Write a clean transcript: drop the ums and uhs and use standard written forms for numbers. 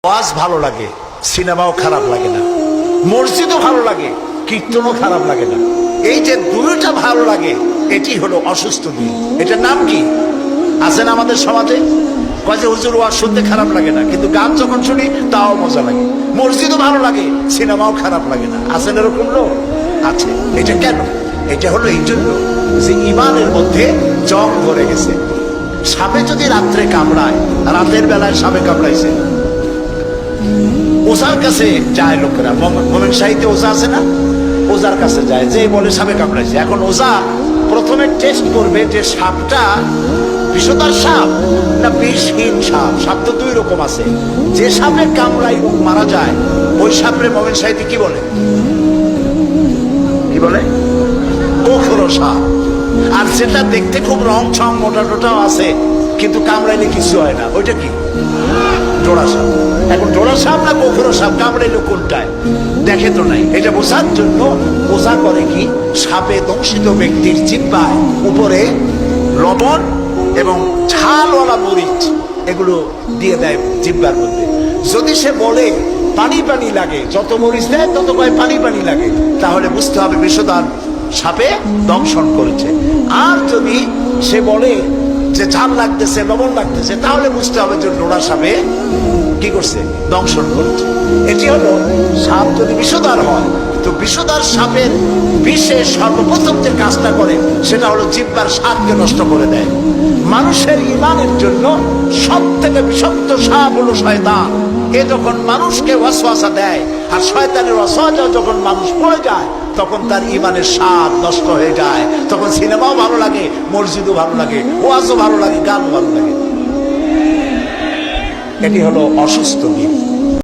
ওয়াজ ভালো লাগে, সিনেমাও খারাপ লাগে না, মসজিদও ভালো লাগে, কীর্তনও খারাপ লাগে না। এই যে দুইটা ভালো লাগে, এটি হলো অসুস্থ দিল। এটার নাম কি আছে না আমাদের সমাজে? কয় যে হুজুর ওয়াজ শুনতে খারাপ লাগে না, কিন্তু গান যখন শুনি তাও মজা লাগে। মসজিদও ভালো লাগে, সিনেমাও খারাপ লাগে না। আছেন এরকম লোক? আছে। এটা কেন? এটা হলো এই জন্য যে ইমানের মধ্যে জং ধরে গেছে। সাপে যদি রাত্রে কামড়ায়, রাতের বেলায় সাপে কামড়াইছে, ওজার কাছে যায় লোকেরা। মোমেন শাহীতে ওজা আছে না? ওজার কাছে যায়, যে বলে সাপে কামড়াইছে। এখন ওজা প্রথমে টেস্ট করবে যে সাপটা বিষধর সাপ না বিষহীন সাপ। সাপ তো দুই রকম আছে। যে সাপে কামড়াই মারা যায়, ওই সাপরে মোমেন শাহীতে কি বলে? কি বলে? গোখরো সাপ। আর যেটা দেখতে খুব রং ছং মোটা টোটাও আছে, কিন্তু কামড়াইলে কিছু হয় না, ওইটা কি? জোড়া সাপ। এখন জোড়া সাপ না গোখরো সাপ, কামড়াইলো কোনটায় দেখে তো নাই। এটা বোঝার জন্য ওজা করে কি, সাপে দংশিত ব্যক্তির জিহ্বায় উপরে লবণ এবং ঝালওয়ালা মরিচ এগুলো দিয়ে দেয় জিহ্বার মধ্যে। যদি সে বলে পানি পানি লাগে, যত মরিচ দেয় তত কয় পানি পানি লাগে, তাহলে বুঝতে হবে বিষধর সাপে দংশন করেছে। আর যদি সে বলে যে ঝাল লাগতেছে, লবণ লাগতেছে, তাহলে বুঝতে হবে যে ডোরা সাপে কি করছে? দংশন করেছে। এটি হলো সাপ যদি বিষধর হয়, তো বিষধর সাপের বিষে সর্বপ্রথম যে কাজটা করে সেটা হলো জিহ্বার স্বাদকে নষ্ট করে দেয়। মানুষের ইমানের জন্য সব থেকে বিষাক্ত সাপ হলো শয়তান। এ যখন মানুষকে ওয়াসওয়াসা দেয়, আর শয়তানের ওয়াসওয়াসা যখন মানুষ পড়ে যায়, তখন তার ইমানের স্বাদ নষ্ট হয়ে যায়। তখন সিনেমাও ভালো লাগে, মসজিদও ভালো লাগে, ওয়াজও ভালো লাগে, গানও ভালো লাগে। এটি হলো অসুস্থ দিন।